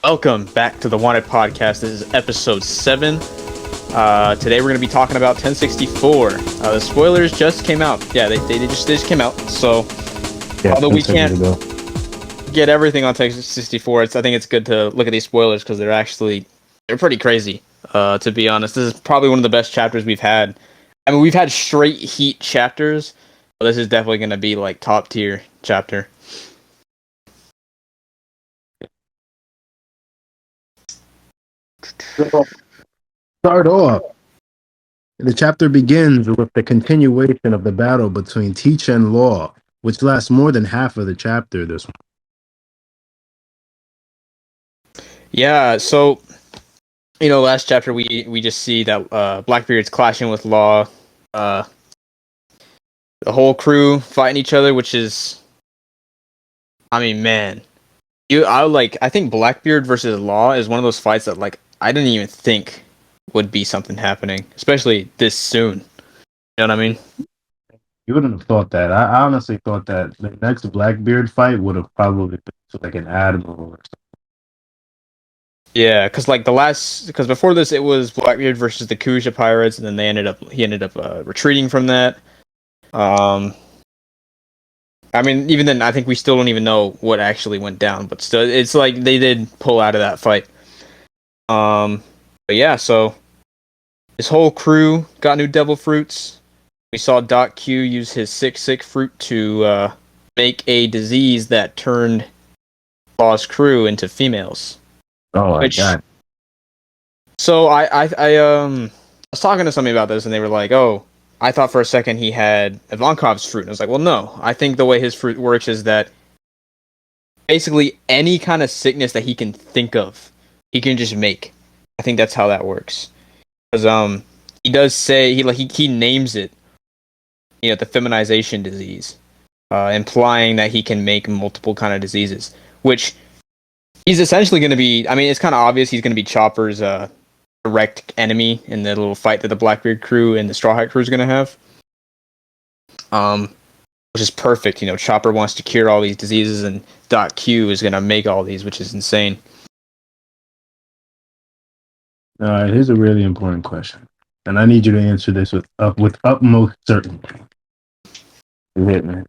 Welcome back to the Wanted Podcast. This is episode 7. Today we're going to be talking about 1064. The spoilers just came out. Yeah, they just came out. So, Yeah, although 10 we seconds can't ago. get everything on 1064, I think it's good to look at these spoilers because they're pretty crazy. To be honest, this is probably one of the best chapters we've had. I mean, we've had straight heat chapters, but this is definitely going to be like top tier chapter. So, start off. The chapter begins with the continuation of the battle between Teach and Law, which lasts more than half of the chapter. This one. Yeah, so last chapter we just see that Blackbeard's clashing with Law, uh, the whole crew fighting each other, which is, I mean, man, I think Blackbeard versus Law is one of those fights that I didn't even think would be something happening, especially this soon. You know what I mean? You wouldn't have thought that. I honestly thought that the next Blackbeard fight would have probably been like an admiral or something. Yeah, because before this it was Blackbeard versus the Kuja pirates, and then he ended up retreating from that. I mean, even then, I think we still don't even know what actually went down, but still, it's like they did pull out of that fight. But yeah, so his whole crew got new devil fruits. We saw Doc Q use his sick fruit to make a disease that turned Law's crew into females. Oh my Which, god! so I was talking to somebody about this, and they were like, "Oh, I thought for a second he had Ivankov's fruit." And I was like, "Well, no. I think the way his fruit works is that basically any kind of sickness that he can think of, he can just make. I think that's how that works. Because he does say he names it, the feminization disease, implying that he can make multiple kind of diseases, which he's essentially going to be. I mean, it's kind of obvious he's going to be Chopper's direct enemy in the little fight that the Blackbeard crew and the Straw Hat crew is going to have. Which is perfect. Chopper wants to cure all these diseases, and Doc Q is going to make all these, which is insane. All right, here's a really important question, and I need you to answer this with utmost certainty. You hit me.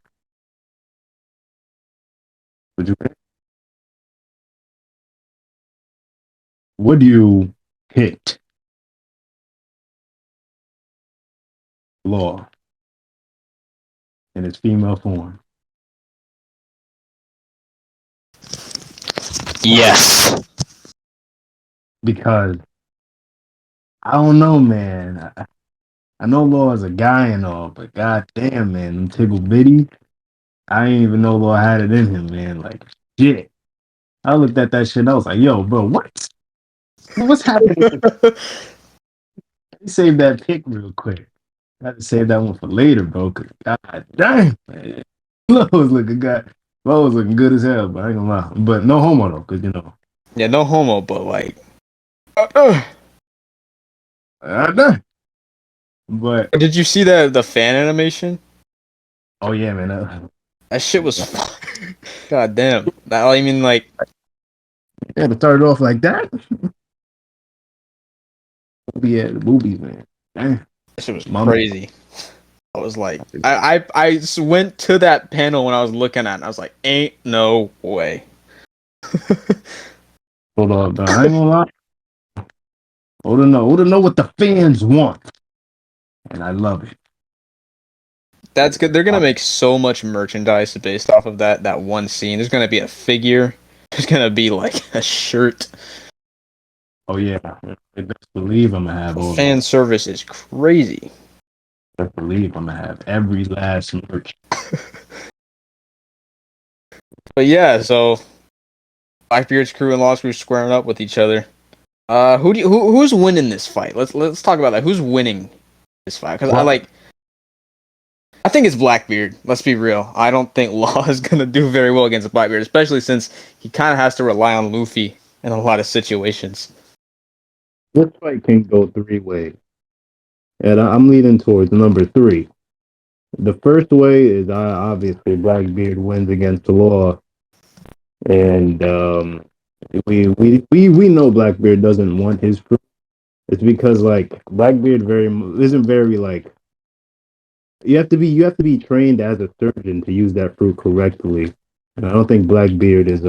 Would you? Would you hit Law in its female form? Yes. Because I don't know, man. I know Law is a guy and all, but god damn, man, them tickle bitty. I didn't even know Law had it in him, man. Like shit. I looked at that shit and I was like, yo, bro, what? What's happening? Save that pick real quick. I had to save that one for later, bro. Cause god damn, man. Law was looking good as hell, but I ain't gonna lie. But no homo though, cause Yeah, no homo, but damn. But did you see the fan animation? oh yeah, man. That shit was god damn. I mean, Yeah, to start it off like that. Yeah, the movies, man. Damn. that shit was crazy. I was like, I went to that panel when I was looking at it, and I was like, ain't no way. Hold on, bro. I ain't gonna lie. Hold to know what the fans want, and I love it. That's good. They're gonna make so much merchandise based off of that one scene. There's gonna be a figure. There's gonna be a shirt. Oh yeah, best believe I'm gonna have all. Fan service is crazy. Best believe I'm gonna have every last merch. But yeah, so Blackbeard's crew and Law's crew squaring up with each other. Who's winning this fight? Let's talk about that. Who's winning this fight? Because I think it's Blackbeard. Let's be real. I don't think Law is gonna do very well against Blackbeard, especially since he kind of has to rely on Luffy in a lot of situations. This fight can go three ways, and I'm leaning towards number three. The first way is obviously Blackbeard wins against the Law, and We know Blackbeard doesn't want his crew. It's because like Blackbeard isn't very like you have to be trained as a surgeon to use that fruit correctly. And I don't think Blackbeard is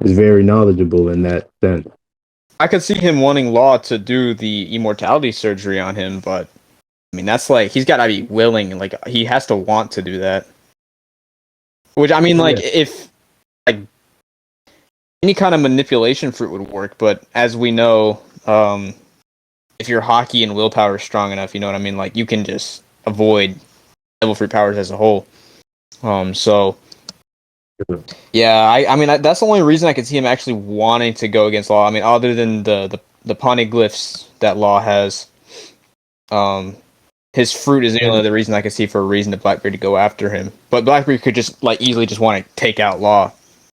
very knowledgeable in that sense. I could see him wanting Law to do the immortality surgery on him, but I mean that's like he's got to be willing. Like he has to want to do that. Which I mean, like Yeah, if like any kind of manipulation fruit would work, but as we know, if your hockey and willpower is strong enough, you know what I mean. Like you can just avoid devil fruit powers as a whole. So yeah, I mean that's the only reason I could see him actually wanting to go against Law. I mean, other than the poneglyphs that Law has, um, his fruit is the only and other reason I could see for a reason to Blackbeard to go after him. But Blackbeard could just like easily just want to take out Law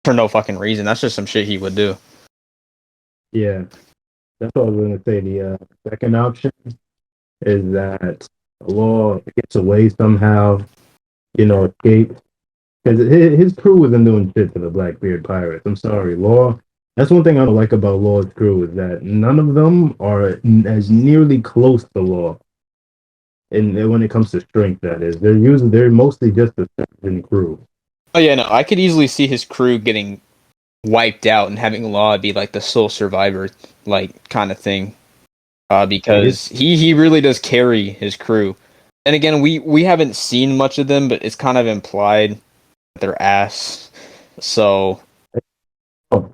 for no fucking reason. That's just some shit he would do. yeah, that's what I was gonna say. The second option is that Law gets away somehow, escapes. Because his crew wasn't doing shit to the Blackbeard pirates. I'm sorry, Law. That's one thing I don't like about Law's crew is that none of them are as nearly close to Law. And when it comes to strength, that is, they're mostly just a certain crew. Oh yeah, no, I could easily see his crew getting wiped out and having Law be like the sole survivor, like kind of thing. Yeah, his Because he really does carry his crew. And again, we haven't seen much of them, but it's kind of implied that they're ass. So oh,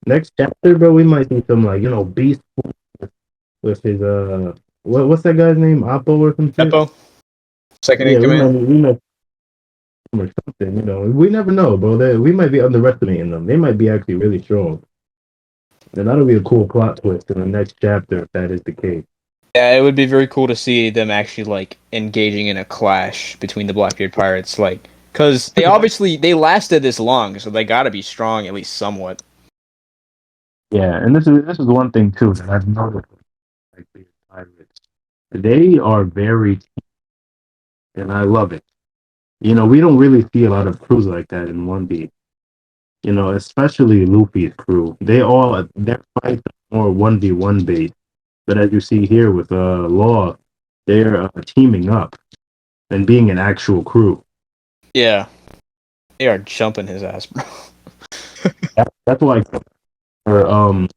next chapter, bro, we might see some like beast with his what's that guy's name? Oppo or some shit. Eppo, second in Yeah, we might command. we might or something. We never know, bro. We might be underestimating them. They might be actually really strong. And that'll be a cool plot twist in the next chapter if that is the case. Yeah, it would be very cool to see them actually like engaging in a clash between the Blackbeard pirates, like because they obviously they lasted this long, so they got to be strong at least somewhat. Yeah, and this is one thing too that I've noticed like these pirates. They are very, and I love it. We don't really see a lot of crews like that in One Piece. Especially Luffy's crew. Their fights are more 1v1 based. But as you see here with Law, they're teaming up and being an actual crew. Yeah, they are jumping his ass, bro. That's why for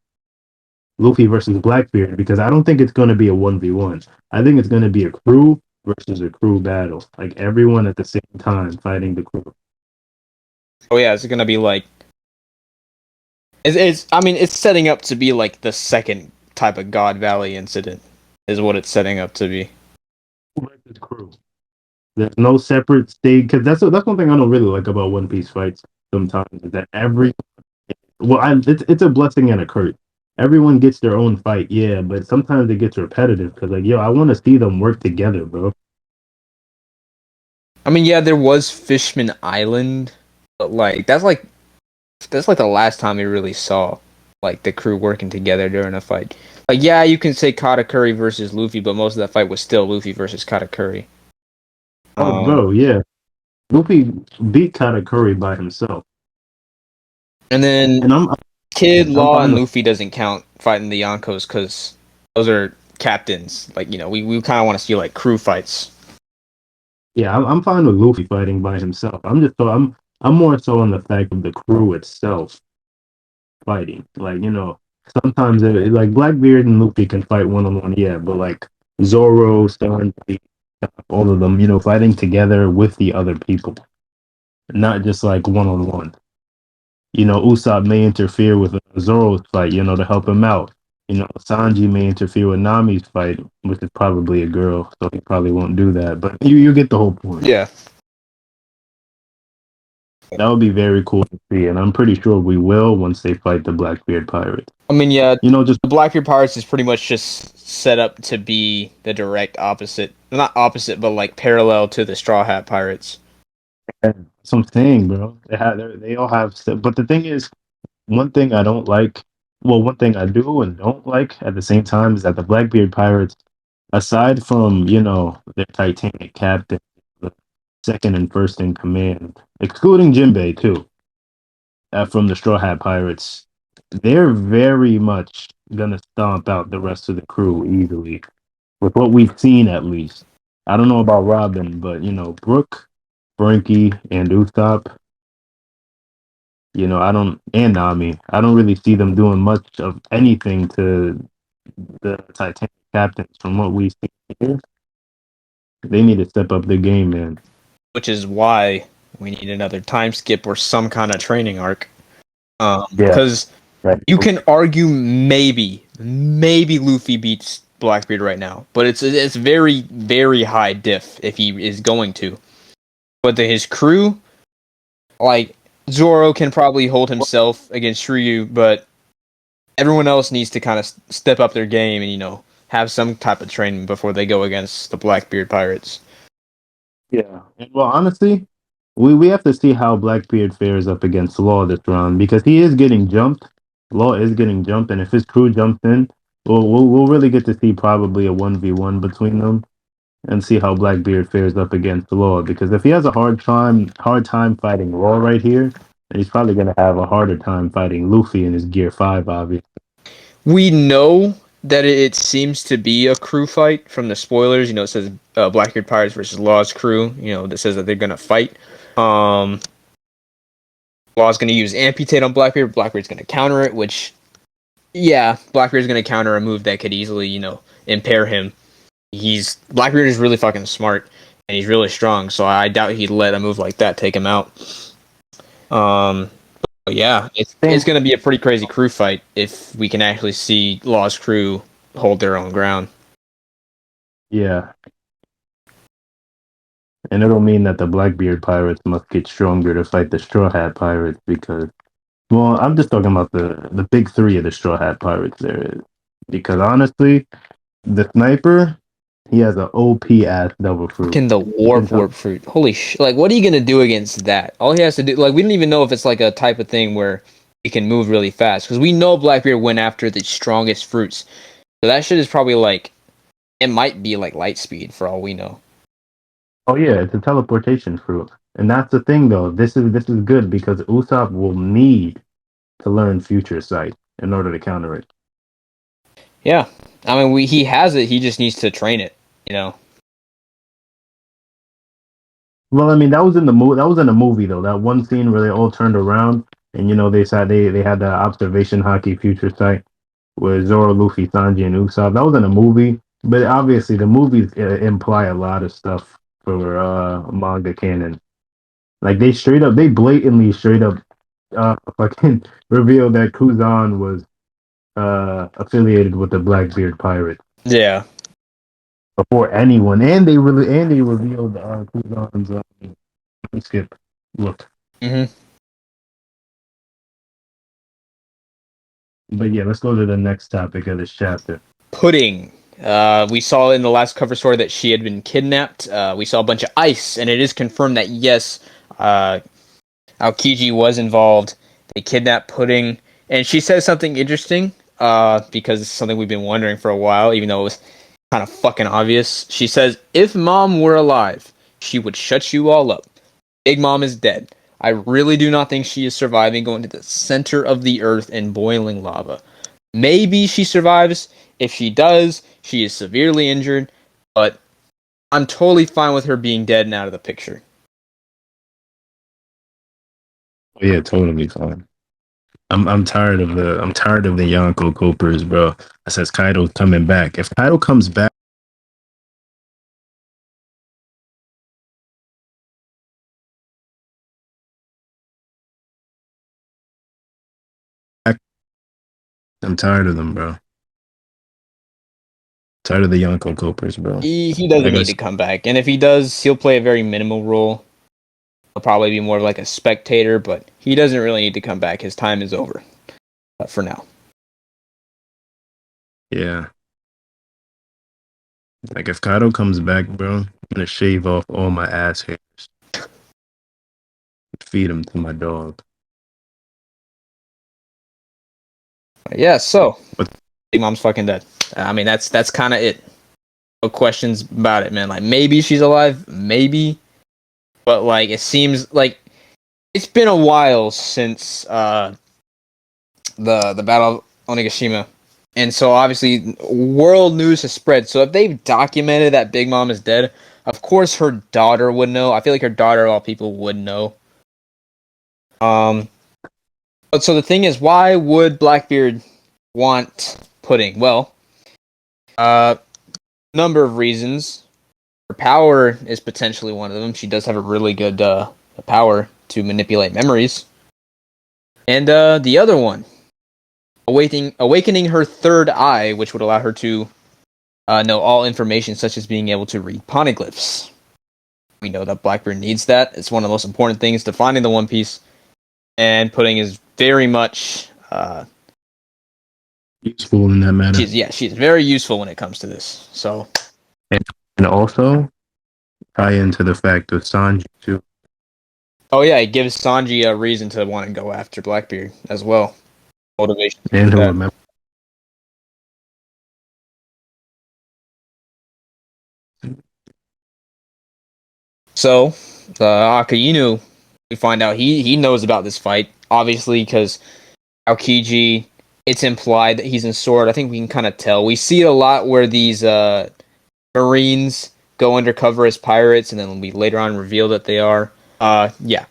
Luffy versus Blackbeard because I don't think it's going to be a 1v1. I think it's going to be a crew versus a crew battle. Like everyone at the same time fighting the crew. Oh yeah, it's gonna be like it's I mean it's setting up to be like the second type of God Valley incident is what it's setting up to be. Versus crew. There's no separate stage because that's one thing I don't really like about One Piece fights. Sometimes is that it's a blessing and a curse. Everyone gets their own fight, yeah, but sometimes it gets repetitive because like I want to see them work together, bro. I mean, yeah, there was Fishman Island, but that's like the last time we really saw like the crew working together during a fight. Like, yeah, you can say Katakuri versus Luffy, but most of that fight was still Luffy versus Katakuri. Oh, Um, bro, yeah. Luffy beat Katakuri by himself, and then and I'm Kid, I'm Law, fine and with Luffy doesn't count fighting the Yonkos because those are captains. Like, we kind of want to see like crew fights. I'm fine with Luffy fighting by himself. I'm more so on the fact of the crew itself fighting. Like sometimes like Blackbeard and Luffy can fight one on one, yeah, but like Zoro, Sanji, all of them, fighting together with the other people, not just like one on one. Usopp may interfere with Zoro's fight, to help him out. Sanji may interfere with Nami's fight, which is probably a girl, so he probably won't do that. But you get the whole point. Yeah. That would be very cool to see, and I'm pretty sure we will once they fight the Blackbeard pirates. I mean, yeah, Just the Blackbeard Pirates is pretty much just set up to be the direct opposite. Not opposite, but like parallel to the Straw Hat Pirates. some thing, bro. They all have, but the thing is, one thing I don't like. Well, one thing I do and don't like at the same time is that the Blackbeard pirates, aside from their Titanic captain, the second and first in command, excluding Jinbei too, from the Straw Hat Pirates, they're very much gonna stomp out the rest of the crew easily, with what we've seen at least. I don't know about Robin, but Brooke, Frankie, and Usopp. I don't, and Nami. I don't really see them doing much of anything to the Titanic captains from what we see here. They need to step up their game, man. Which is why we need another time skip or some kind of training arc. Yeah, Because right. you can argue maybe Luffy beats Blackbeard right now, but it's very, very high diff if he is going to. But his crew, like Zoro, can probably hold himself against Shiryu, but everyone else needs to kind of step up their game and have some type of training before they go against the Blackbeard pirates. Yeah. Well, honestly, we have to see how Blackbeard fares up against Law this round because he is getting jumped. Law is getting jumped, and if his crew jumps in, we'll really get to see probably a 1v1 between them and see how Blackbeard fares up against Law. Because if he has a hard time fighting Law right here, then he's probably gonna have a harder time fighting Luffy in his Gear 5, obviously. We know that it seems to be a crew fight from the spoilers. It says Blackbeard Pirates versus Law's crew. That says that they're gonna fight. Law's gonna use Amputate on Blackbeard. Blackbeard's gonna counter it, which, yeah, Blackbeard's gonna counter a move that could easily, impair him. Blackbeard is really fucking smart and he's really strong, so I doubt he'd let a move like that take him out. But yeah, it's going to be a pretty crazy crew fight if we can actually see Law's crew hold their own ground. Yeah. And it'll mean that the Blackbeard pirates must get stronger to fight the Straw Hat pirates because, well, I'm just talking about the big three of the Straw Hat pirates there. Because honestly, the sniper, he has an OP ass double fruit. Can the warp fruit? Holy shit. Like, what are you going to do against that? All he has to do, like, we don't even know if it's like a type of thing where he can move really fast. Because we know Blackbeard went after the strongest fruits. So that shit is probably like, it might be like light speed for all we know. Oh yeah, it's a teleportation fruit. And that's the thing though. This is good because Usopp will need to learn Future Sight in order to counter it. Yeah. I mean, he has it. He just needs to train it, Well, I mean, that was in the movie. That was in a movie though. That one scene where they all turned around and they said they had the observation hockey Future Sight with Zoro, Luffy, Sanji, and Usopp. That was in a movie, but obviously the movies imply a lot of stuff for manga canon. Like they blatantly straight up fucking revealed that Kuzan was affiliated with the Blackbeard Pirates. Yeah. Before anyone, and they revealed Kuzan's skip look. Mm-hmm. But yeah, let's go to the next topic of this chapter. Pudding. We saw in the last cover story that she had been kidnapped. We saw a bunch of ice, and it is confirmed that yes, Aokiji was involved. They kidnapped Pudding, and she says something interesting because it's something we've been wondering for a while, even though it was kind of fucking obvious. She says, if Mom were alive, she would shut you all up. Big Mom is dead. I really do not think she is surviving going to the center of the earth in boiling lava. Maybe she survives. If she does, she is severely injured, but I'm totally fine with her being dead and out of the picture. Yeah, totally fine. I'm tired of the Yonko Copers, bro. It says Kaido's coming back. If Kaido comes back, I'm tired of them, bro. Tired of the Yonko Copers, bro. He doesn't need to come back, and if he does, he'll play a very minimal role. He'll probably be more of like a spectator, but he doesn't really need to come back. His time is over for now. Yeah. Like if Kaido comes back, bro, I'm gonna shave off all my ass hairs. Feed him to my dog. Yeah, so Big Mom's fucking dead. I mean, that's kind of it. No questions about it, man. Like maybe she's alive, maybe, but like it seems like it's been a while since the Battle of Onigashima, and so obviously world news has spread. So if they've documented that Big Mom is dead, of course her daughter would know. I feel like her daughter, of all people, would know. Um, but so the thing is, why would Blackbeard want pudding? Well, number of reasons. Her power is potentially one of them. She does have a really good power to manipulate memories. And the other one, awakening her third eye, which would allow her to know all information, such as being able to read poneglyphs. We know that Blackbeard needs that. It's one of the most important things to finding the One Piece, and pudding is very much useful in that matter. She's very useful when it comes to this. So, and also tie into the fact of Sanji too. oh yeah, it gives Sanji a reason to want to go after Blackbeard as well. Motivation. And he'll remember. So, Akainu, we find out he knows about this fight, obviously, because Aokiji, it's implied that he's in Sword. I think we can kind of tell. We see it a lot where these Marines go undercover as pirates, and then we later on reveal that they are. Yeah.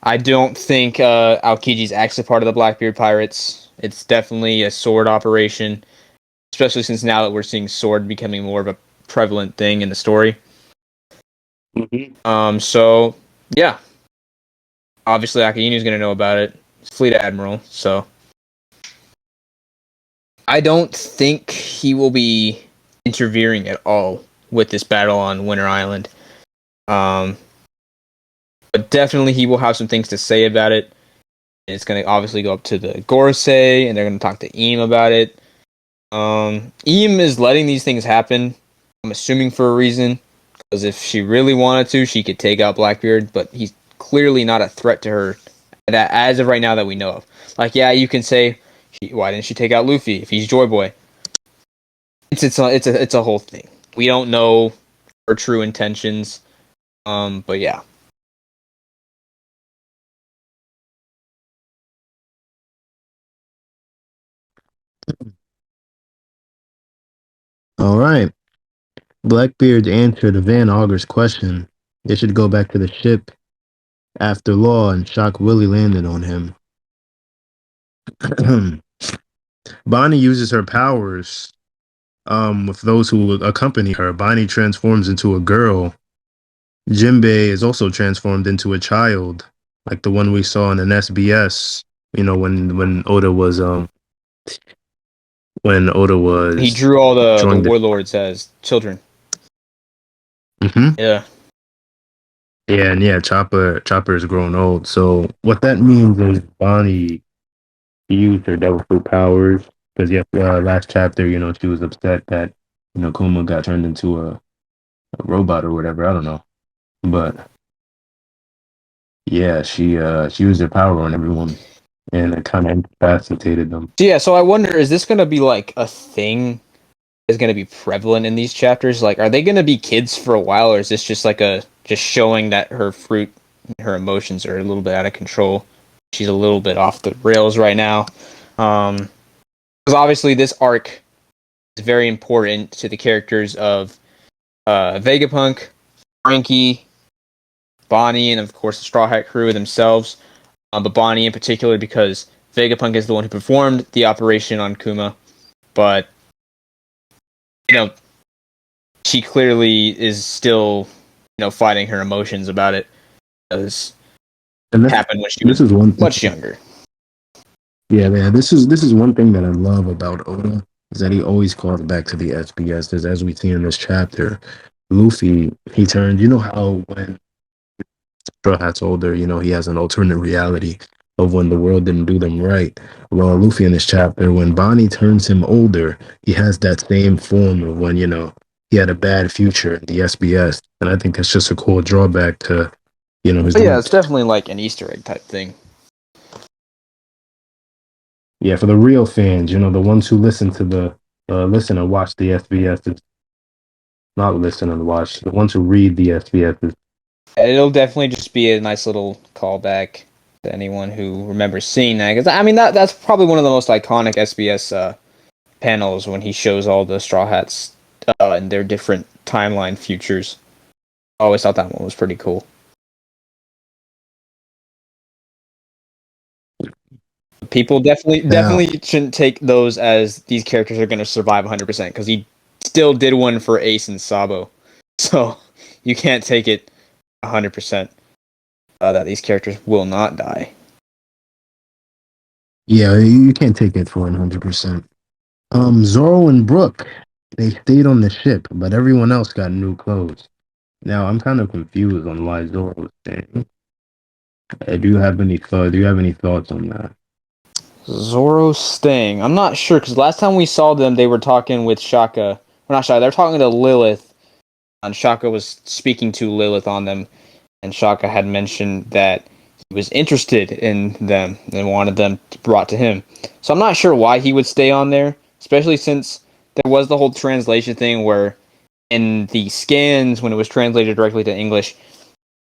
I don't think Aokiji's actually part of the Blackbeard Pirates. It's definitely a Sword operation, especially since now that we're seeing Sword becoming more of a prevalent thing in the story. Mm-hmm. So, yeah. Obviously, Akainu's going to know about it. He's Fleet Admiral, so I don't think he will be interfering at all with this battle on Winter Island. But definitely he will have some things to say about it. And it's going to obviously go up to the Gorosei, and they're going to talk to Eam about it. Eam is letting these things happen, I'm assuming for a reason, because if she really wanted to, she could take out Blackbeard, but he's clearly not a threat to her that as of right now that we know of. Like, yeah, you can say, why didn't she take out Luffy if he's Joy Boy? It's a whole thing. We don't know her true intentions, but yeah. All right. Blackbeard's answer to Van Auger's question. They should go back to the ship after Law and Shock Willie landed on him. Bonnie uses her powers with those who accompany her. Bonnie transforms into a girl. Jinbei is also transformed into a child, like the one we saw in an SBS. You know, when Oda was He drew all the drawing warlords as children. Mm-hmm. Yeah. Yeah, and yeah, Chopper is grown old. So what that means is Bonnie used her devil fruit powers because yeah, last chapter, you know, she was upset that Kuma got turned into a robot or whatever. I don't know, but yeah, she used her power on everyone, and it kind of incapacitated them. So yeah, so I wonder, is this gonna be like a thing that's gonna be prevalent in these chapters? Like, are they gonna be kids for a while, or is this just like just showing that her fruit, her emotions are a little bit out of control? She's a little bit off the rails right now. Because obviously this arc is very important to the characters of Vegapunk, Frankie, Bonnie, and of course the Straw Hat crew themselves. But Bonnie in particular because Vegapunk is the one who performed the operation on Kuma. But, you know, she clearly is still, fighting her emotions about it. As happened when she was much younger. Yeah, man. This is one thing that I love about Oda is that he always calls back to the SBS. As we see in this chapter, Luffy he turned. You know how when Straw Hat's older, he has an alternate reality of when the world didn't do them right. Well, Luffy in this chapter, when Bonnie turns him older, he has that same form of when he had a bad future in the SBS, and I think that's just a cool drawback to his. Yeah, it's definitely like an Easter egg type thing. Yeah, for the real fans, the ones who listen to the listen and watch the SBS, not listen and watch, the ones who read the SBS. It'll definitely just be a nice little callback. To anyone who remembers seeing that, because I mean that's probably one of the most iconic SBS panels when he shows all the Straw Hats and their different timeline futures. I always thought that one was pretty cool. People definitely shouldn't take those as these characters are going to survive 100% because he still did one for Ace and Sabo, so you can't take it 100% that these characters will not die. Yeah, you can't take it for 100%. Zoro and Brooke, they stayed on the ship, but everyone else got new clothes. Now I'm kind of confused on why Zoro was staying. Do you have any thoughts on that? Zoro Sting. I'm not sure because last time we saw them, they were talking with Shaka. Well, not Shaka. They're talking to Lilith, and Shaka was speaking to Lilith on them, and Shaka had mentioned that he was interested in them and wanted them brought to him. So I'm not sure why he would stay on there, especially since there was the whole translation thing where in the scans when it was translated directly to English,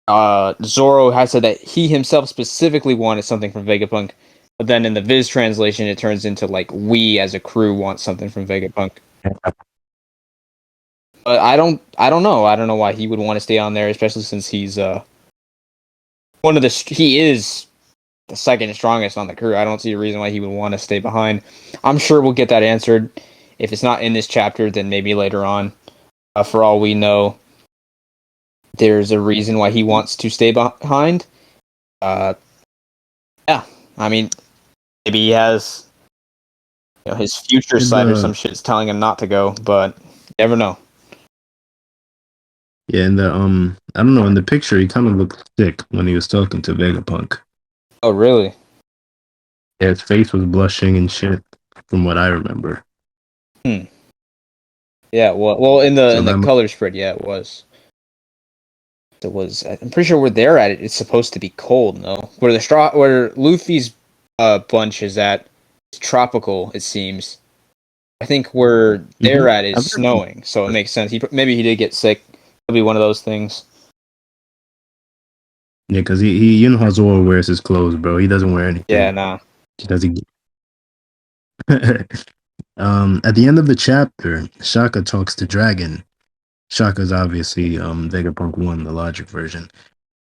Zoro has said that he himself specifically wanted something from Vegapunk, but then in the Viz translation, it turns into like we as a crew want something from Vegapunk. But I don't know. I don't know why he would want to stay on there, especially since he's one of the he is the second strongest on the crew. I don't see a reason why he would want to stay behind. I'm sure we'll get that answered. If it's not in this chapter, then maybe later on. For all we know, there's a reason why he wants to stay behind. Yeah, I mean, maybe he has his future sight or some shit's telling him not to go, but you never know. Yeah, in the I don't know, in the picture he kind of looked sick when he was talking to Vegapunk. Oh, really? Yeah, his face was blushing and shit, from what I remember. Yeah, well, in the So color spread, yeah, it was. It was. I'm pretty sure where they're at, it's supposed to be cold. No, where Luffy's bunch is at, it's tropical. It seems. I think where they're at is snowing, so it makes sense. Maybe he did get sick. It'll be one of those things. Yeah, because he you know how Zoro wears his clothes, bro. He doesn't wear anything. Yeah, nah. He doesn't. At the end of the chapter, Shaka talks to Dragon. Shaka's obviously Vegapunk 1, the logic version.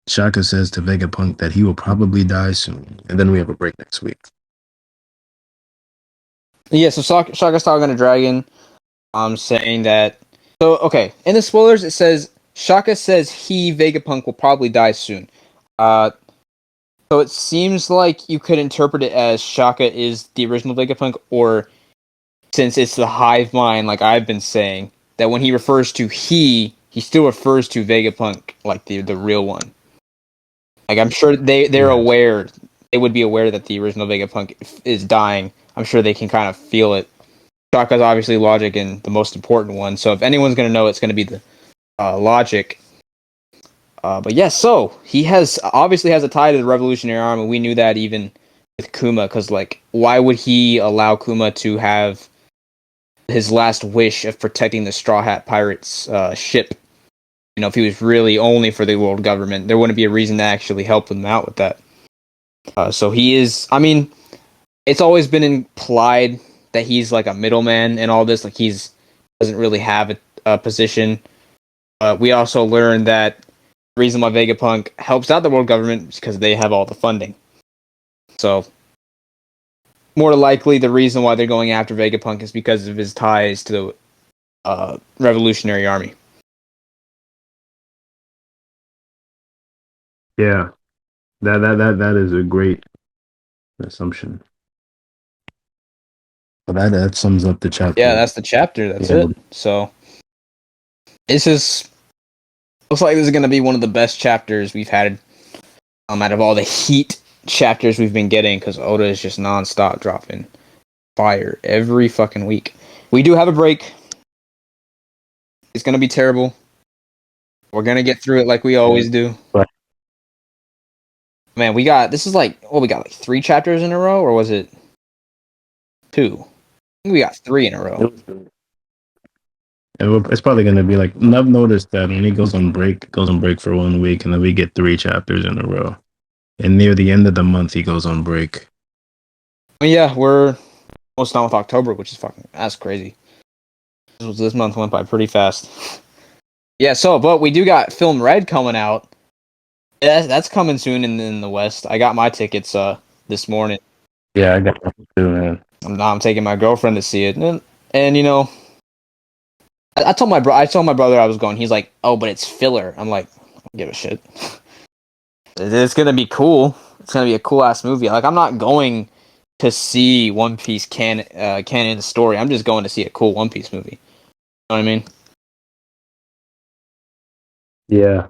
Shaka says to Vegapunk that he will probably die soon, and then we have a break next week. Yeah, so Shaka's talking to Dragon. Saying that. So okay, in the spoilers it says Shaka says Vegapunk will probably die soon. So it seems like you could interpret it as Shaka is the original Vegapunk, or since it's the hive mind, like I've been saying, that when he refers to he still refers to Vegapunk, like the real one. Like I'm sure they're aware, they would be aware that the original Vegapunk is dying. I'm sure they can kind of feel it. Shaka's obviously logic and the most important one, so if anyone's going to know, it's going to be the logic. But yes, so he obviously has a tie to the Revolutionary Army. We knew that even with Kuma, because like, why would he allow Kuma to have his last wish of protecting the Straw Hat Pirates ship? You know, if he was really only for the world government, there wouldn't be a reason to actually help them out with that. So he is. I mean, it's always been implied that he's like a middleman in all this. Like doesn't really have a position. We also learned that the reason why Vegapunk helps out the world government is because they have all the funding. So more likely, the reason why they're going after Vegapunk is because of his ties to the Revolutionary Army. Yeah, that is a great assumption. But that sums up the chapter. Yeah, that's the chapter. That's it. So this looks like this is going to be one of the best chapters we've had out of all the heat chapters we've been getting, because Oda is just nonstop dropping fire every fucking week. We do have a break. It's going to be terrible. We're going to get through it like we always do. Man, we got 3 chapters in a row, or was it 2? I think we got 3 in a row. It's probably going to be like, I've noticed that when he goes on break for 1 week, and then we get 3 chapters in a row. And near the end of the month, he goes on break. Yeah, we're almost done with October, which is that's crazy. This month went by pretty fast. Yeah, but we do got Film Red coming out. Yeah, that's coming soon in the West. I got my tickets this morning. Yeah, I got that too, man. I'm taking my girlfriend to see it, and you know, I told my brother I was going. He's like, "Oh, but it's filler." I'm like, "I don't give a shit. It's gonna be cool. It's gonna be a cool ass movie." Like, I'm not going to see One Piece canon story. I'm just going to see a cool One Piece movie. You know what I mean? Yeah.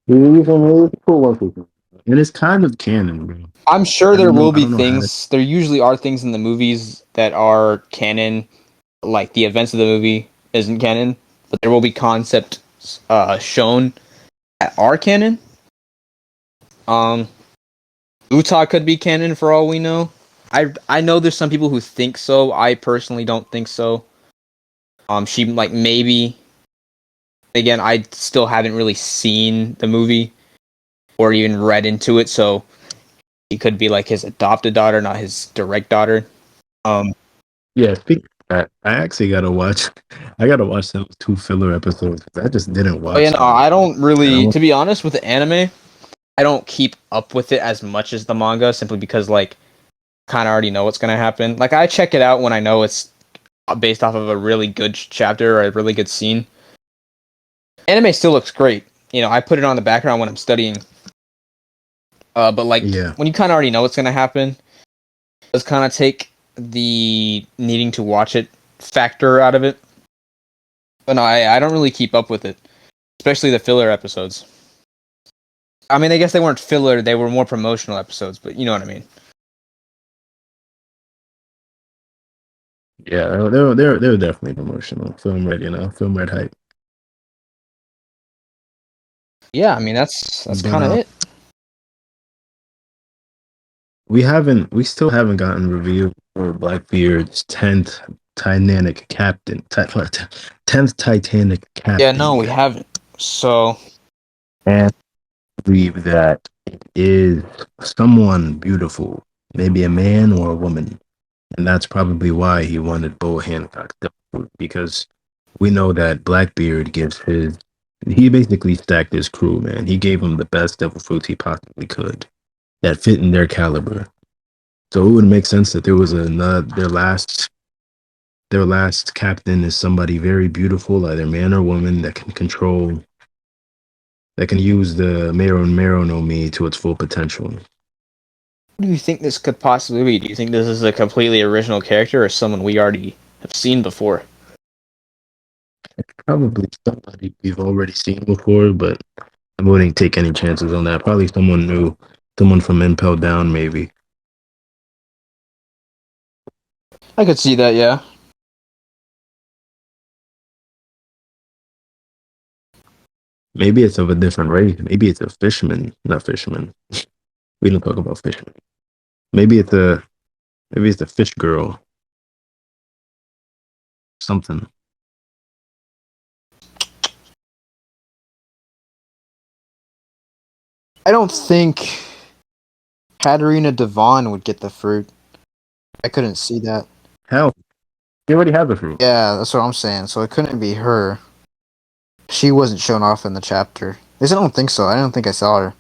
It's a cool one. And it's kind of canon, bro. I'm sure I there don't know. will I be don't know how to. things. There usually are things in the movies that are canon, like the events of the movie isn't canon, but there will be concepts shown that are canon. Um, Utah could be canon for all we know. I know there's some people who think so. I personally don't think so. She like maybe. Again, I still haven't really seen the movie or even read into it, so he could be like his adopted daughter, not his direct daughter. Um, Yeah, speaking of that, I actually gotta watch. I gotta watch those 2 filler episodes. I just didn't but you watch know, them. I don't And I really, want, to be honest, with the anime, I don't keep up with it as much as the manga, simply because like kind of already know what's gonna happen. Like I check it out when I know it's based off of a really good chapter or a really good scene. Anime still looks great. You know, I put it on the background when I'm studying. But like yeah, when you kind of already know what's gonna happen, it does kind of take the needing to watch it factor out of it. But no, I don't really keep up with it, especially the filler episodes. I mean, I guess they weren't filler; they were more promotional episodes. But you know what I mean. yeah, they're definitely promotional. Film red, film red hype. Yeah, I mean that's But kind of it. we still haven't gotten review for Blackbeard's 10th Titanic Yeah, captain no, we yet. haven't. So And I believe that it is someone beautiful, maybe a man or a woman. And that's probably why he wanted Bo Hancock Devil Fruit, because we know that Blackbeard he basically stacked his crew, man. He gave them the best devil fruits he possibly could that fit in their caliber. So it would make sense that there was another, their last captain is somebody very beautiful, either man or woman, that can use the Mero no Mi to its full potential. what do you think this could possibly be? Do you think this is a completely original character or someone we already have seen before? Probably somebody we've already seen before, but I wouldn't take any chances on that. Probably someone new, someone from Impel Down, maybe. I could see that, yeah. Maybe it's of a different race. Maybe it's a fisherman, not fisherman. We don't talk about fishermen. Maybe it's a maybe it's a fish girl, something. I don't think Katarina Devon would get the fruit. I couldn't see that. Hell, he already has a fruit. Yeah, that's what I'm saying. So it couldn't be her. She wasn't shown off in the chapter. At least I don't think so. I don't think I saw her.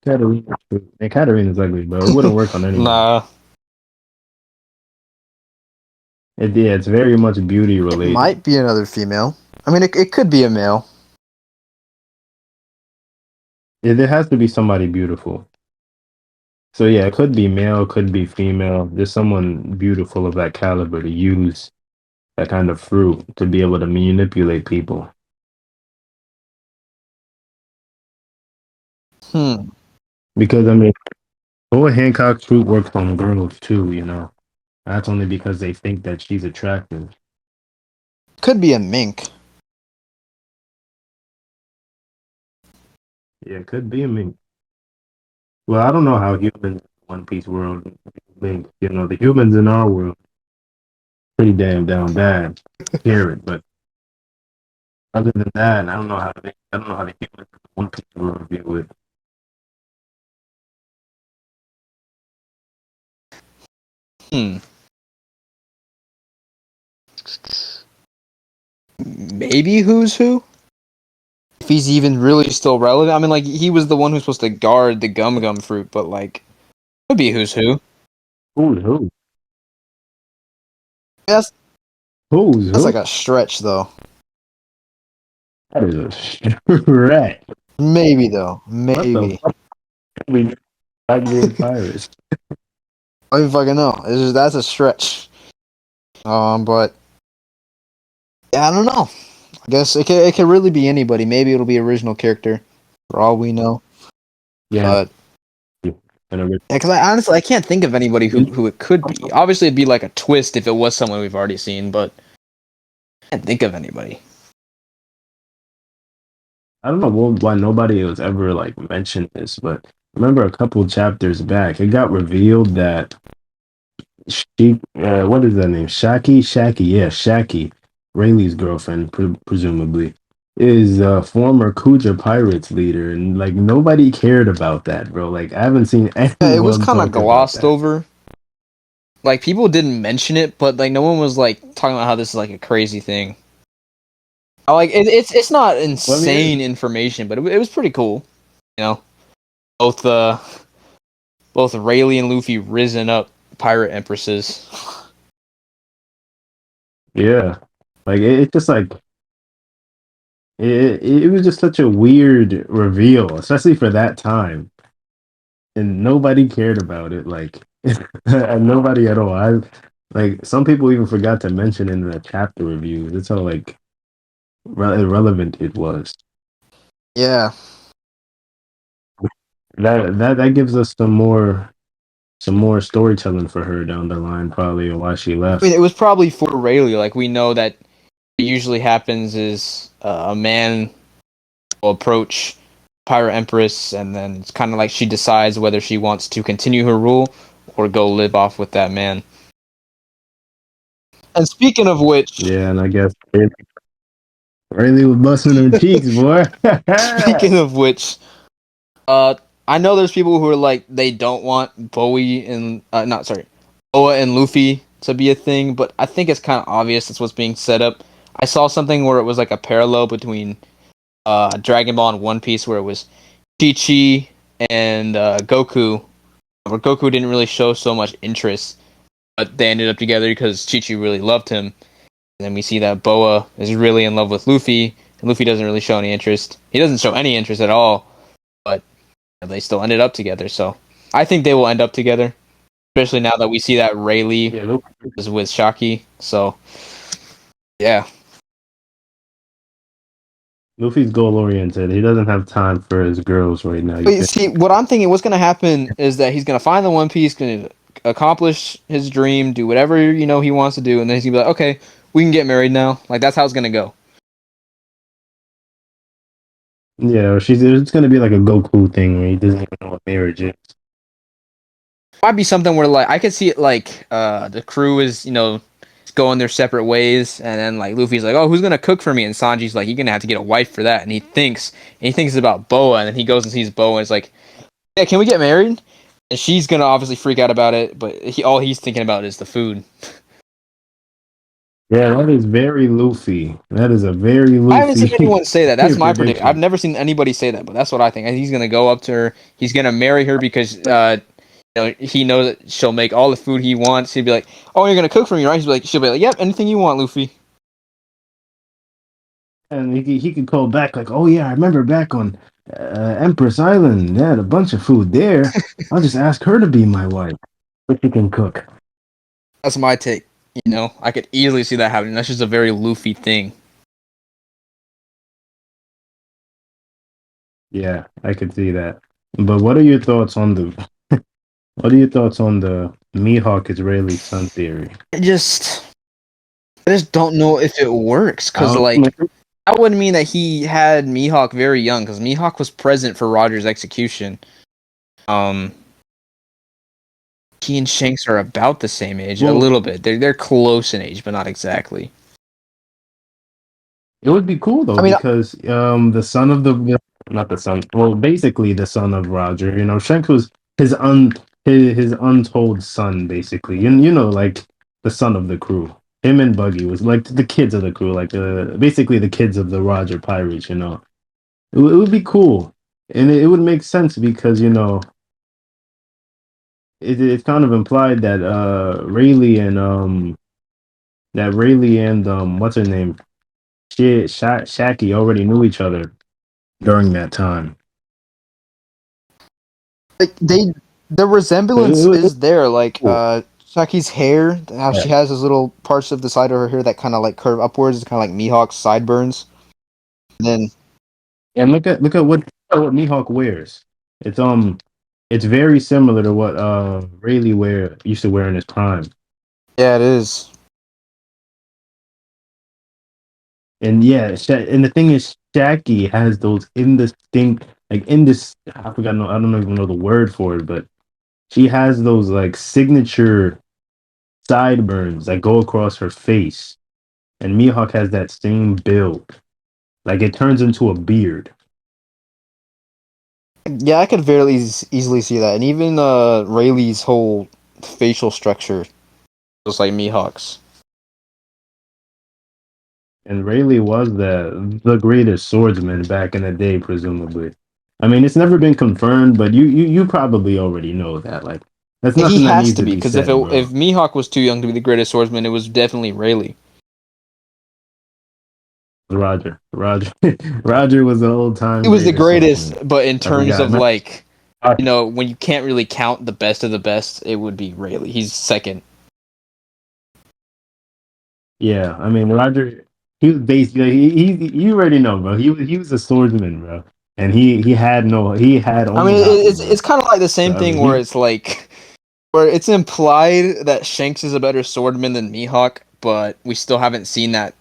Katarina, and Katarina's ugly, bro. It wouldn't work on anyone. Nah. Yeah, it's very much beauty It related. might be another female. I mean, it could be a male. There has to be somebody beautiful. So yeah, it could be male, could be female. There's someone beautiful of that caliber to use that kind of fruit to be able to manipulate people. Hmm. Because I mean, Boa Hancock's fruit works on girls too. That's only because they think that she's attractive. Could be a mink. Yeah, it could be a mink. Well, I don't know how humans in One Piece world think. The humans in our world pretty damn down bad. Hear it, but other than that, I don't know how the humans in the One Piece world deal with. Hmm. Maybe Who's Who? If he's even really still relevant. I mean, like, he was the one who's supposed to guard the Gum Gum fruit, but, like, could be Who's Who. Who? That's, Who's that's who? like a stretch, though. That is a stretch. Maybe, though. What the Maybe. fuck? We black pirates. I don't even fucking know. That's a stretch. But yeah, I don't know. I guess it could really be anybody. Maybe it'll be original character, for all we know. Yeah. But yeah, because I honestly I can't think of anybody who it could be. Obviously, it'd be like a twist if it was someone we've already seen, but I can't think of anybody. I don't know why nobody was ever like mentioned this, but remember a couple chapters back, it got revealed that she, what is that name? Shaki, Rayleigh's girlfriend, presumably, is a former Kuja Pirates leader, and like nobody cared about that, bro. Like I haven't seen Yeah, it was anyone kind of talk about glossed that. over. Like people didn't mention it, but like no one was like talking about how this is like a crazy thing. Like it's not Well, I insane mean, information, but it was pretty cool. You know, both both Rayleigh and Luffy risen up pirate empresses. yeah, like it's just like it was just such a weird reveal, especially for that time, and nobody cared about it. Like nobody at all. I like some people even forgot to mention in the chapter reviews. That's how like irrelevant it was. Yeah, That gives us some more storytelling for her down the line, probably, or why she I mean, left. it was probably for Rayleigh. Like we know that what usually happens is a man will approach pirate empress, and then it's kind of like she decides whether she wants to continue her rule or go live off with that man. And speaking of which, Yeah, and I guess Rayleigh was busting her cheeks, boy. speaking of which, I know there's people who are like they don't want Bowie and not sorry, Boa and Luffy to be a thing, but I think it's kind of obvious that's what's being set up. I saw something where it was like a parallel between Dragon Ball and One Piece, where it was Chi Chi and Goku, where Goku didn't really show so much interest, but they ended up together because Chi Chi really loved him. And then we see that Boa is really in love with Luffy, and Luffy doesn't really show any interest. He doesn't show any interest at all, but they still ended up together. So I think they will end up together, especially now that we see that Rayleigh Yeah, look, is with Shaki. So yeah, Luffy's goal oriented. He doesn't have time for his girls right now. You but think? see, what I'm thinking, what's going to happen is that he's going to find the One Piece, going to accomplish his dream, do whatever he wants to do, and then he's going to be like, okay, we can get married now. Like that's how it's going to go. Yeah, or it's gonna be like a Goku thing where he doesn't even know what marriage is. Might be something where like I could see it like the crew is going their separate ways, and then like Luffy's like, oh, who's gonna cook for me? And Sanji's like, you're gonna have to get a wife for that, and he thinks it's about Boa, and then he goes and sees Boa, and it's like, yeah, can we get married? And she's gonna obviously freak out about it, but all he's thinking about is the food. Yeah, that is very Luffy. That is a very I haven't seen Luffy anyone say that. That's my prediction. I've prediction. never seen anybody say that, but that's what I think. He's gonna go up to her. He's gonna marry her because he knows that she'll make all the food he wants. He'd be like, "Oh, you're gonna cook for me, right?" She'll be like, "Yep, anything you want, Luffy." And he could call back like, "Oh yeah, I remember back on Empress Island. They had a bunch of food there. I'll just ask her to be my wife, but she can cook." That's my take. I could easily see that happening. That's just a very Luffy thing. Yeah, I could see that. But what are your thoughts on the what are your thoughts on the Mihawk Israeli son theory? I just don't know if it works I because don't like that would mean that he had Mihawk very young because Mihawk was present for Roger's execution. Um, he and Shanks are about the same age, a well, little bit. They're close in age, but not exactly. it would be cool though I mean, because the son of the not the son, well, basically the son of Roger. Shanks was his his untold son, basically. You know, like the son of the crew. Him and Buggy was like the kids of the crew, like basically the kids of the Roger Pirates. You know, it would be cool, and it would make sense because you know it's kind of implied that Rayleigh and what's her name, Shaki already knew each other during that time. Like the So resemblance is there. Like cool. Shaki's hair, how Yeah. she has those little parts of the side of her hair that kind of like curve upwards. It's kind of like Mihawk's sideburns. And then And look at what Mihawk wears. It's it's very similar to what Rayleigh wear used to wear in his prime. yeah, it is. And yeah, and the thing is, Shaki has those indistinct, like indis. I forgot. No, I don't even know the word for it, but she has those like signature sideburns that go across her face, and Mihawk has that same build. Like it turns into a beard. Yeah, I could very easily see that, and even Rayleigh's whole facial structure, just like Mihawk's. And Rayleigh was the greatest swordsman back in the day, presumably. I mean, it's never been confirmed, but you probably already know that. Like, that's He nothing that has needs to to be be because said, if bro. Mihawk was too young to be the greatest swordsman, it was definitely Rayleigh. Roger, Roger was the old He time was the greatest greatest, swordsman. but in I terms forgot. of Not, like, when you can't really count the best of the best, it would be Rayleigh. He's second. yeah, I mean Roger. He was basically you already know, bro. He was a swordsman, bro, and he had I only mean, Haku, it's bro. kind of like the So same I mean thing where he it's like where it's implied that Shanks is a better swordman than Mihawk, but we still haven't seen that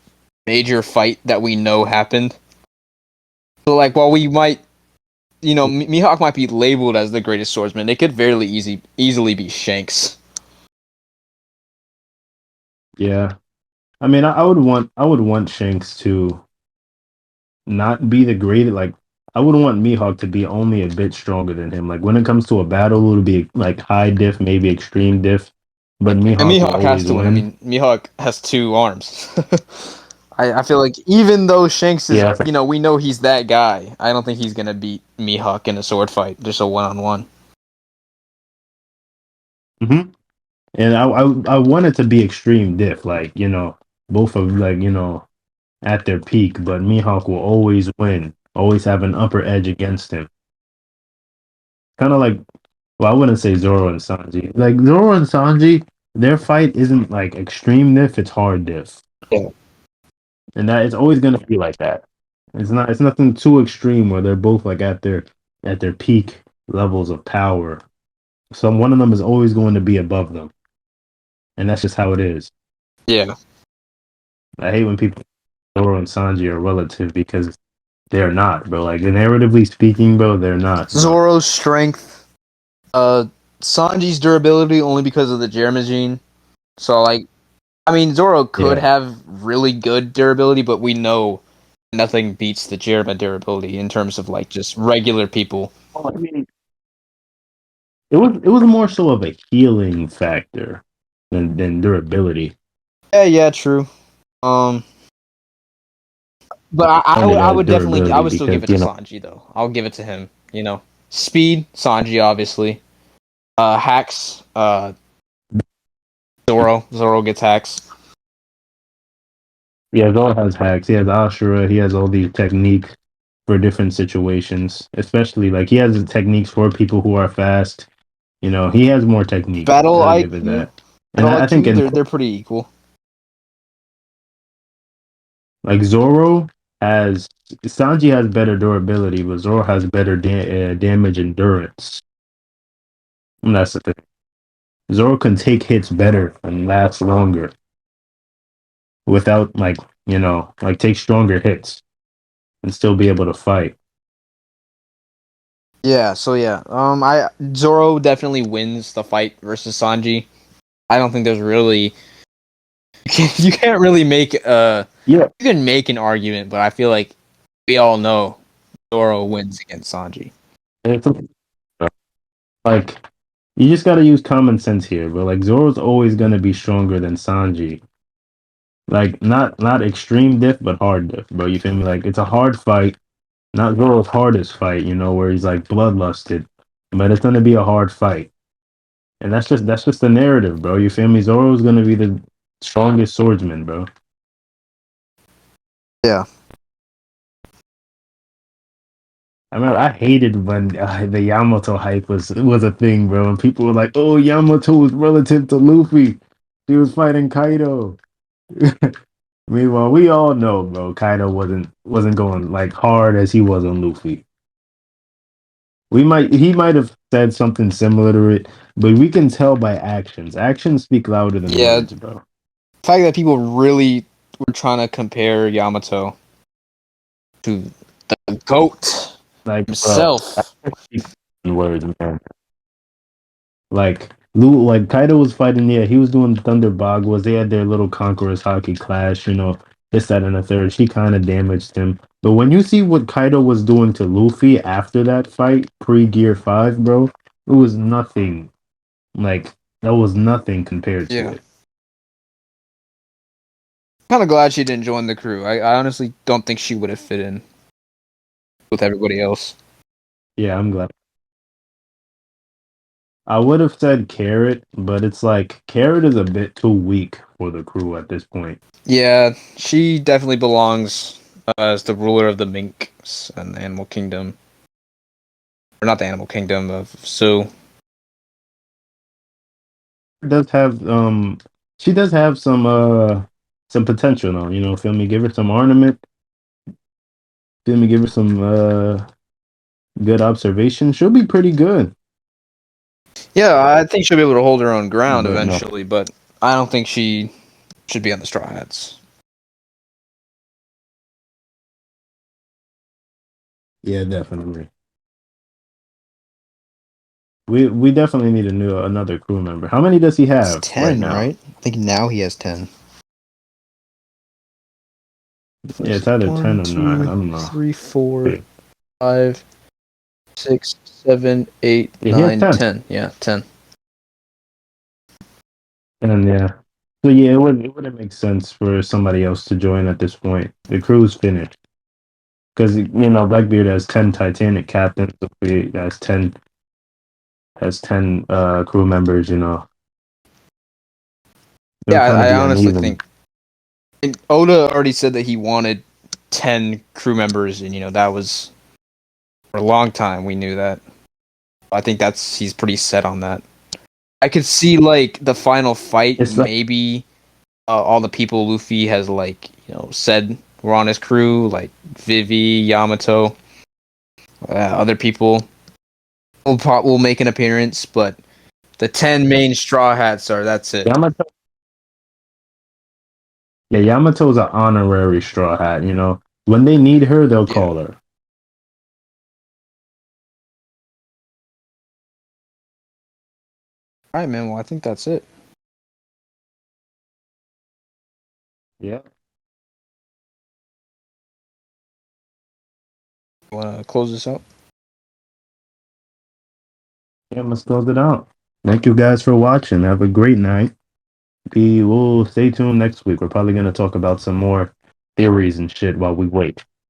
major fight that we know happened. So like, while we might, Mihawk might be labeled as the greatest swordsman, it could very easily be Shanks. yeah. I mean I would want Shanks to not be the greatest. Like I would want Mihawk to be only a bit stronger than him. Like when it comes to a battle, it'll be like high diff, maybe extreme diff, but And Mihawk will Mihawk has always to win. I win. mean, Mihawk has two arms. I feel like even though Shanks is, Yeah. we know he's that guy, I don't think he's gonna beat Mihawk in a sword fight, just a one-on-one. hmm And I want it to be extreme diff, like both of like at their peak, but Mihawk will always win, always have an upper edge against him. Kind of like, well, I wouldn't say Zoro and Sanji. Like Zoro and Sanji, their fight isn't like extreme diff; it's hard diff, Yeah. and that it's always gonna be like that. It's not. It's nothing too extreme where they're both like at their peak levels of power. Some one of them is always going to be above them, and that's just how it is. Yeah. I hate when people Zoro and Sanji are relative because they're not, bro. Like narratively speaking, bro, they're not, bro. Zoro's strength, uh, Sanji's durability only because of the Gear So like, I mean, Zoro could Yeah. have really good durability, but we know nothing beats the Jirama durability in terms of like just regular people. Well, I mean, it was more so of a healing factor than durability. Yeah, yeah, true. Um, but Counted I as would definitely, I durability would still because give it to Sanji though. I'll give it to him. Speed, Sanji, obviously. Hacks, Zoro gets hacks. yeah, Zoro has hacks. He has Ashura. He has all these techniques for different situations. Especially like he has the techniques for people who are fast. He has more techniques. Battle I'll give it IQ, that. And I think in they're pretty equal. like Zoro has Sanji has better durability, but Zoro has better damage endurance. And that's the thing. Zoro can take hits better and last longer without like take stronger hits and still be able to fight. Yeah, so yeah, I Zoro definitely wins the fight versus Sanji. I don't think there's really you can't really make Yeah, you can make an argument, but I feel like we all know Zoro wins against Sanji. it's like You just gotta use common sense here, but like Zoro's always gonna be stronger than Sanji. Like not extreme diff, but hard diff, bro. You feel me? Like it's a hard fight, not Zoro's hardest fight, where he's like bloodlusted, but it's gonna be a hard fight, and that's just the narrative, bro. You feel me? Zoro's gonna be the strongest swordsman, bro. Yeah. I remember I hated when the Yamato hype was a thing, bro, and people were like, "Oh, Yamato was relative to Luffy. He was fighting Kaido." Meanwhile, we all know, bro, Kaido wasn't going like hard as he was on Luffy. He might have said something similar to it, but we can tell by actions. Actions speak louder than Yeah. words, bro. The fact that people really were trying to compare Yamato to the GOAT Like, bro, himself. in words, man. Like like Kaido was fighting. Yeah, he was doing Thunder Bagwas. They had their little Conquerors hockey clash. This, that, and the third. She kind of damaged him. But when you see what Kaido was doing to Luffy after that fight, pre Gear 5, bro, it was nothing. Like that was nothing compared to Yeah. it. Kind of glad she didn't join the crew. I honestly don't think she would have fit in with everybody else. Yeah, I'm glad. I would have said Carrot, but it's like Carrot is a bit too weak for the crew at this point. Yeah, she definitely belongs as the ruler of the Minks and the Animal Kingdom. Or not the Animal Kingdom, of Sue. Does have she does have some potential though, feel me? Give her some ornament, feel me, give her some good observation. She'll be pretty good. Yeah, I think she'll be able to hold her own ground But no. eventually, but I don't think she should be on the Straw Hats. Yeah, definitely. We definitely need another crew member. How many does he It's have right 10, now? right? I think now he has 10. Yeah, it's either 10 1, or 9. I 2, don't know. 3, 4, 5, 6, 7, 8, Yeah, he has 9, 10. 10. Yeah, 10. And yeah. So yeah, it wouldn't make sense for somebody else to join at this point. The crew's finished. Because Blackbeard has 10 Titanic captains, so he has ten crew members. It'll Yeah, kind of I be honestly uneven. think and Oda already said that he wanted 10 crew members, and that was for a long time. We knew that. I think he's pretty set on that. I could see like the final fight, It's like maybe all the people Luffy has said were on his crew, like Vivi, Yamato, other people will make an appearance, but the 10 main Straw Hats that's it. Yamato. Yeah, Yamato's an honorary straw hat. When they need her, they'll Yeah. call her. All right, man. Well, I think that's it. Yeah. Want to close this out? Yeah, let's close it out. Thank you guys for watching. Have a great night. We'll stay tuned next week. We're probably gonna talk about some more theories and shit while we wait.